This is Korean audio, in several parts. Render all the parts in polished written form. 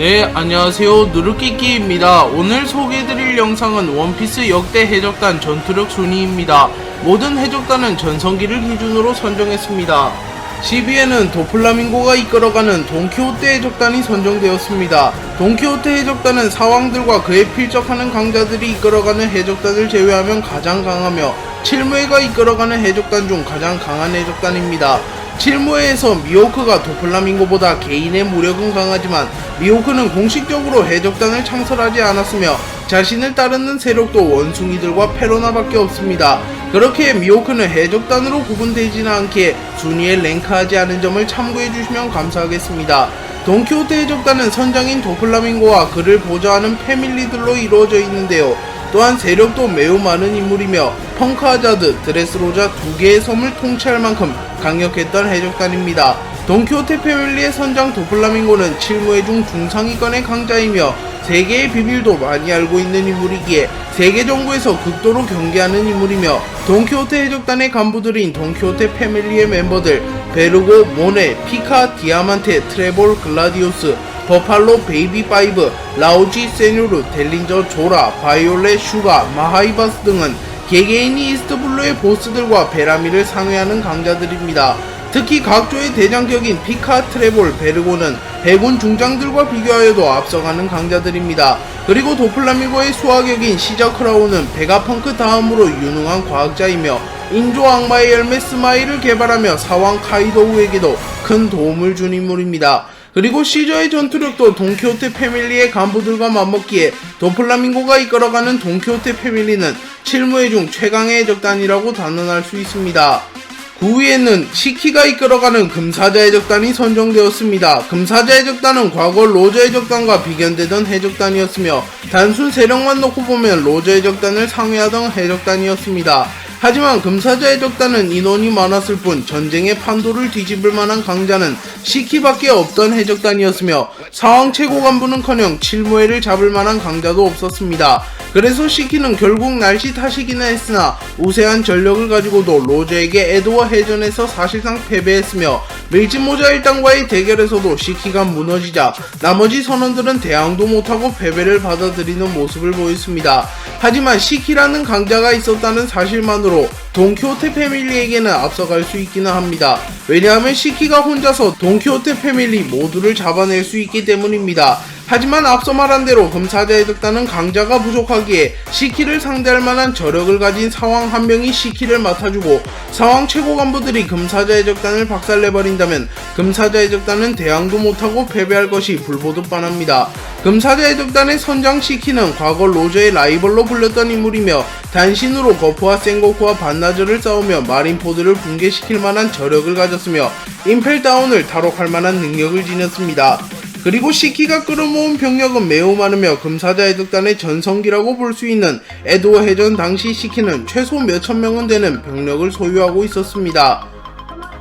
네, 안녕하세요. 누르끼끼입니다. 오늘 소개해드릴 영상은 원피스 역대 해적단 전투력 순위입니다. 모든 해적단은 전성기를 기준으로 선정했습니다. 10위에는 도플라밍고가 이끌어가는 돈키호테 해적단이 선정되었습니다. 돈키호테 해적단은 사왕들과 그에 필적하는 강자들이 이끌어가는 해적단을 제외하면 가장 강하며 칠무회가 이끌어가는 해적단 중 가장 강한 해적단입니다. 칠무회에서 미호크가 도플라밍고보다 개인의 무력은 강하지만 미호크는 공식적으로 해적단을 창설하지 않았으며 자신을 따르는 세력도 원숭이들과 페로나밖에 없습니다. 그렇게 미호크는 해적단으로 구분되지는 않게 순위에 랭크하지 않은 점을 참고해주시면 감사하겠습니다. 돈키호테 해적단은 선장인 도플라밍고와 그를 보좌하는 패밀리들로 이루어져 있는데요. 또한 세력도 매우 많은 인물이며 펑크하자드, 드레스로자 두 개의 섬을 통치할 만큼 강력했던 해적단입니다. 돈키호테 패밀리의 선장 도플라밍고는 칠무회 중 중상위권의 강자이며 세계의 비밀도 많이 알고 있는 인물이기에 세계 정부에서 극도로 경계하는 인물이며 돈키호테 해적단의 간부들인 돈키호테 패밀리의 멤버들 베르고, 모네, 피카, 디아만테, 트레볼, 글라디오스, 버팔로, 베이비 파이브, 라우지, 세뉴르, 델린저, 조라, 바이올렛, 슈가, 마하이바스 등은 개개인이 이스트블루의 보스들과 베라미를 상회하는 강자들입니다. 특히 각조의 대장격인 피카, 트레볼, 베르고는 해군 중장들과 비교하여도 앞서가는 강자들입니다. 그리고 도플라밍고의 수하격인 시저 크라우는 베가펑크 다음으로 유능한 과학자이며 인조 악마의 열매 스마일을 개발하며 사왕 카이도우에게도 큰 도움을 준 인물입니다. 그리고 시저의 전투력도 돈키호테 패밀리의 간부들과 맞먹기에 도플라밍고가 이끌어가는 돈키호테 패밀리는 칠무회 중 최강의 해적단이라고 단언할 수 있습니다. 9위에는 시키가 이끌어가는 금사자 해적단이 선정되었습니다. 금사자 해적단은 과거 로저 해적단과 비견되던 해적단이었으며 단순 세력만 놓고 보면 로저 해적단을 상회하던 해적단이었습니다. 하지만 금사자 해적단은 인원이 많았을 뿐 전쟁의 판도를 뒤집을 만한 강자는 시키밖에 없던 해적단이었으며 사왕 최고 간부는커녕 칠무회를 잡을 만한 강자도 없었습니다. 그래서 시키는 결국 날씨 탓이기는 했으나 우세한 전력을 가지고도 로저에게 에드워 해전에서 사실상 패배했으며 밀짚모자 일당과의 대결에서도 시키가 무너지자 나머지 선원들은 대항도 못하고 패배를 받아들이는 모습을 보였습니다. 하지만 시키라는 강자가 있었다는 사실만으로 돈키호테 패밀리에게는 앞서갈 수 있기는 합니다. 왜냐하면 시키가 혼자서 돈키호테 패밀리 모두를 잡아낼 수 있기 때문입니다. 하지만 앞서 말한 대로 금사자 해적단은 강자가 부족하기에 시키를 상대할 만한 저력을 가진 사왕 한 명이 시키를 맡아주고 사왕 최고 간부들이 금사자 해적단을 박살내버린다면 금사자 해적단은 대항도 못하고 패배할 것이 불보듯 뻔합니다. 금사자 해적단의 선장 시키는 과거 로저의 라이벌로 불렸던 인물이며 단신으로 거프와 센고쿠와 반나절을 싸우며 마린포드를 붕괴시킬 만한 저력을 가졌으며 임펠다운을 탈옥할 만한 능력을 지녔습니다. 그리고 시키가 끌어모은 병력은 매우 많으며 금사자 해적단의 전성기라고 볼 수 있는 에드워 해전 당시 시키는 최소 몇천 명은 되는 병력을 소유하고 있었습니다.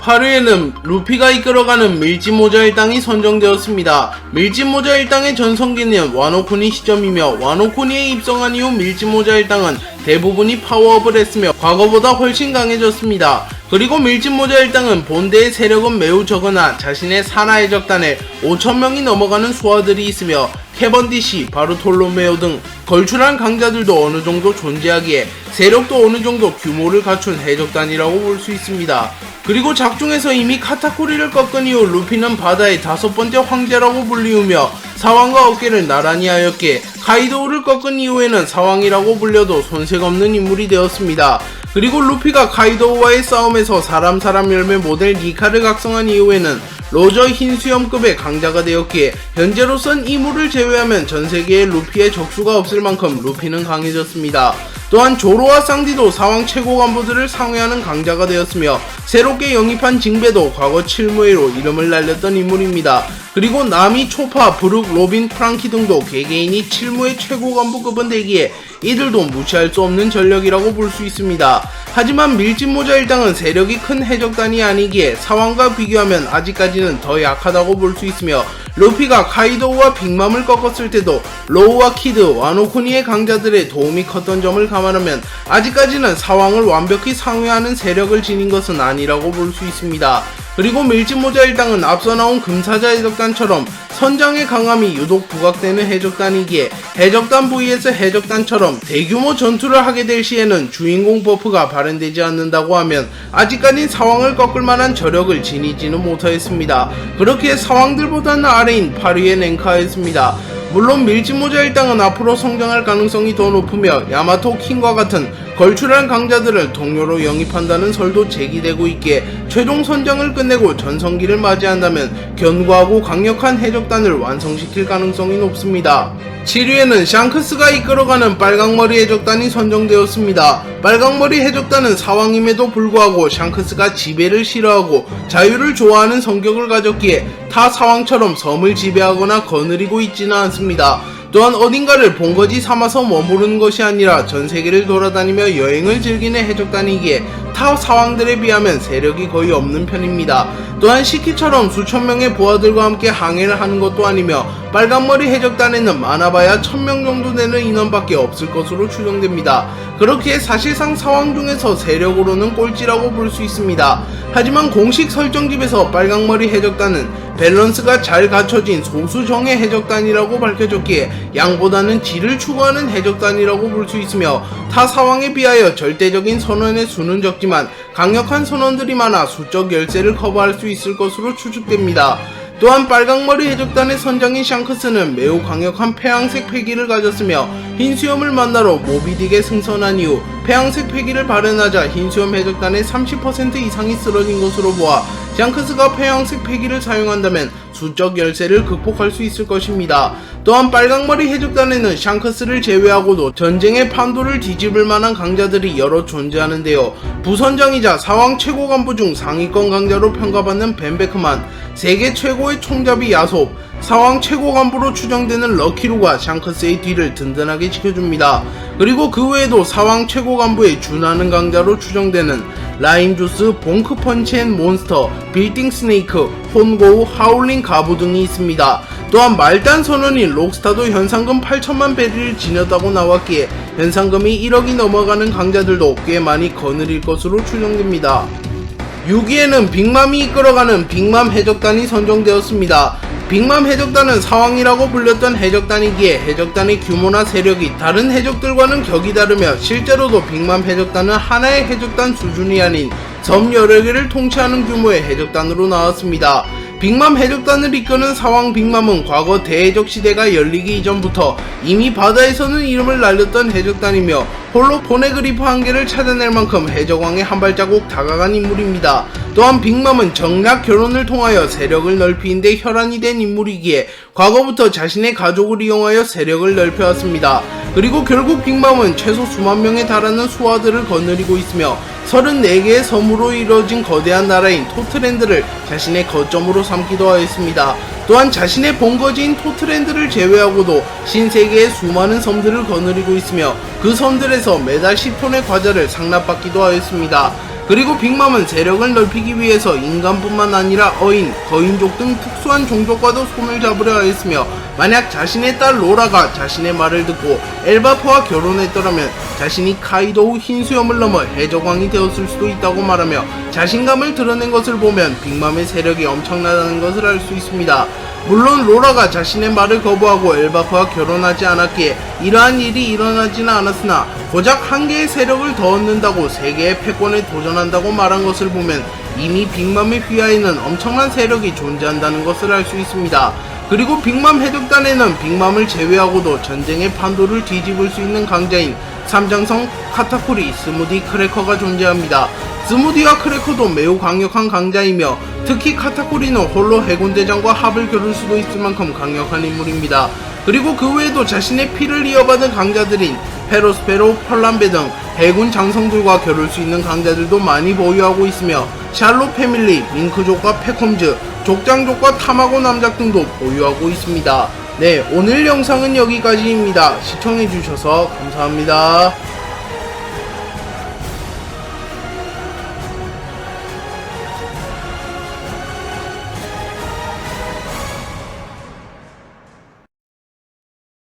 8위에는 루피가 이끌어가는 밀짚모자 일당이 선정되었습니다. 밀짚모자 일당의 전성기는 와노쿠니 시점이며 와노쿠니에 입성한 이후 밀짚모자 일당은 대부분이 파워업을 했으며 과거보다 훨씬 강해졌습니다. 그리고 밀짚모자 일당은 본대의 세력은 매우 적으나 자신의 산하 해적단에 5,000명이 넘어가는 수하들이 있으며 캐번디시, 바르톨로메오 등 걸출한 강자들도 어느정도 존재하기에 세력도 어느정도 규모를 갖춘 해적단이라고 볼 수 있습니다. 그리고 작중에서 이미 카타쿠리를 꺾은 이후 루피는 바다의 5번째 황제라고 불리우며 사왕과 어깨를 나란히 하였기에 카이도우를 꺾은 이후에는 사왕이라고 불려도 손색 없는 인물이 되었습니다. 그리고 루피가 카이도우와의 싸움에서 사람 열매 모델 니카를 각성한 이후에는 로저 흰수염급의 강자가 되었기에 현재로선 이물을 제외하면 전세계에 루피의 적수가 없을 만큼 루피는 강해졌습니다. 또한 조로와 쌍디도 사왕 최고 간부들을 상회하는 강자가 되었으며 새롭게 영입한 징베도 과거 칠무회로 이름을 날렸던 인물입니다. 그리고 나미, 초파, 브룩, 로빈, 프랑키 등도 개개인이 칠무회 최고 간부급은 되기에 이들도 무시할 수 없는 전력이라고 볼 수 있습니다. 하지만 밀짚모자 일당은 세력이 큰 해적단이 아니기에 사왕과 비교하면 아직까지는 더 약하다고 볼 수 있으며 루피가 카이도우와 빅맘을 꺾었을 때도 로우와 키드, 와노쿠니의 강자들의 도움이 컸던 점을 감안하면 아직까지는 사왕을 완벽히 상회하는 세력을 지닌 것은 아니라고 볼 수 있습니다. 그리고 밀짚모자 일당은 앞서 나온 금사자 해적단처럼 선장의 강함이 유독 부각되는 해적단이기에 해적단 vs 해적단처럼 대규모 전투를 하게 될 시에는 주인공 버프가 발현되지 않는다고 하면 아직까진 사왕을 꺾을 만한 저력을 지니지는 못하였습니다. 그렇게 사왕들보다는 아래인 8위에 랭크하였습니다. 물론 밀짚모자 일당은 앞으로 성장할 가능성이 더 높으며 야마토 킹과 같은 걸출한 강자들을 동료로 영입한다는 설도 제기되고 있기에 최종 선장을 끝내고 전성기를 맞이한다면 견고하고 강력한 해적단을 완성시킬 가능성이 높습니다. 7위에는 샹크스가 이끌어가는 빨강머리 해적단이 선정되었습니다. 빨강머리 해적단은 사왕임에도 불구하고 샹크스가 지배를 싫어하고 자유를 좋아하는 성격을 가졌기에 타 사왕처럼 섬을 지배하거나 거느리고 있지는 않습니다. 또한 어딘가를 본거지 삼아서 머무르는 것이 아니라 전세계를 돌아다니며 여행을 즐기는 해적단이기에 타 사왕들에 비하면 세력이 거의 없는 편입니다. 또한 시키처럼 수천 명의 부하들과 함께 항해를 하는 것도 아니며 빨간머리 해적단에는 많아봐야 1000명 정도 되는 인원밖에 없을 것으로 추정됩니다. 그렇기에 사실상 사왕 중에서 세력으로는 꼴찌라고 볼 수 있습니다. 하지만 공식 설정집에서 빨강머리 해적단은 밸런스가 잘 갖춰진 소수정예 해적단이라고 밝혀졌기에 양보다는 질을 추구하는 해적단이라고 볼 수 있으며 타 사왕에 비하여 절대적인 선원의 수는 적지만 강력한 선원들이 많아 수적 열세를 커버할 수 있을 것으로 추측됩니다. 또한 빨강머리 해적단의 선장인 샹크스는 매우 강력한 폐양색 패기를 가졌으며 흰수염을 만나러 모비딕에 승선한 이후 폐양색 패기를 발현하자 흰수염 해적단의 30% 이상이 쓰러진 것으로 보아 샹크스가 폐양색 패기를 사용한다면 수적 열세를 극복할 수 있을 것입니다. 또한 빨강머리 해적단에는 샹크스를 제외하고도 전쟁의 판도를 뒤집을 만한 강자들이 여러 존재하는데요. 부선장이자 사왕 최고 간부 중 상위권 강자로 평가받는 벤베크만, 세계 최고의 총잡이 야솝, 사왕 최고 간부로 추정되는 럭키루가 샹크스의 뒤를 든든하게 지켜줍니다. 그리고 그 외에도 사왕 최고 간부에 준하는 강자로 추정되는 라임주스, 봉크 펀치 앤 몬스터, 빌딩 스네이크, 혼고우, 하울링 가부 등이 있습니다. 또한 말단 선원인 록스타도 현상금 8천만 베리를 지녔다고 나왔기에 현상금이 1억이 넘어가는 강자들도 꽤 많이 거느릴 것으로 추정됩니다. 6위에는 빅맘이 이끌어가는 빅맘 해적단이 선정되었습니다. 빅맘 해적단은 사왕이라고 불렸던 해적단이기에 해적단의 규모나 세력이 다른 해적들과는 격이 다르며 실제로도 빅맘 해적단은 하나의 해적단 수준이 아닌 섬 여러 개를 통치하는 규모의 해적단으로 나왔습니다. 빅맘 해적단을 이끄는 사왕 빅맘은 과거 대해적 시대가 열리기 이전부터 이미 바다에서는 이름을 날렸던 해적단이며 홀로 포네그리프 한 개를 찾아낼 만큼 해적왕에 한 발자국 다가간 인물입니다. 또한 빅맘은 정략 결혼을 통하여 세력을 넓히는 데 혈안이 된 인물이기에 과거부터 자신의 가족을 이용하여 세력을 넓혀왔습니다. 그리고 결국 빅맘은 최소 수만 명에 달하는 수하들을 거느리고 있으며 34개의 섬으로 이루어진 거대한 나라인 토트랜드를 자신의 거점으로 삼기도 하였습니다. 또한 자신의 본거지인 토트랜드를 제외하고도 신세계의 수많은 섬들을 거느리고 있으며 그 섬들에서 매달 10톤의 과자를 상납받기도 하였습니다. 그리고 빅맘은 세력을 넓히기 위해서 인간뿐만 아니라 어인, 거인족 등 특수한 종족과도 손을 잡으려 하였으며 만약 자신의 딸 로라가 자신의 말을 듣고 엘바프와 결혼했더라면 자신이 카이도우 흰수염을 넘어 해적왕이 되었을 수도 있다고 말하며 자신감을 드러낸 것을 보면 빅맘의 세력이 엄청나다는 것을 알 수 있습니다. 물론 로라가 자신의 말을 거부하고 엘바프와 결혼하지 않았기에 이러한 일이 일어나지는 않았으나 고작 한 개의 세력을 더 얻는다고 세 개의 패권에 도전한다고 말한 것을 보면 이미 빅맘의 휘하에는 엄청난 세력이 존재한다는 것을 알 수 있습니다. 그리고 빅맘 해적단에는 빅맘을 제외하고도 전쟁의 판도를 뒤집을 수 있는 강자인 삼장성 카타쿠리, 스무디, 크래커가 존재합니다. 스무디와 크래커도 매우 강력한 강자이며 특히 카타쿠리는 홀로 해군대장과 합을 겨룰 수도 있을 만큼 강력한 인물입니다. 그리고 그 외에도 자신의 피를 이어받은 강자들인 페로스페로, 펄람베 등 해군 장성들과 겨룰 수 있는 강자들도 많이 보유하고 있으며 샬롯 패밀리, 밍크족과 패콤즈, 족장족과 타마고 남작 등도 보유하고 있습니다. 네, 오늘 영상은 여기까지입니다. 시청해주셔서 감사합니다.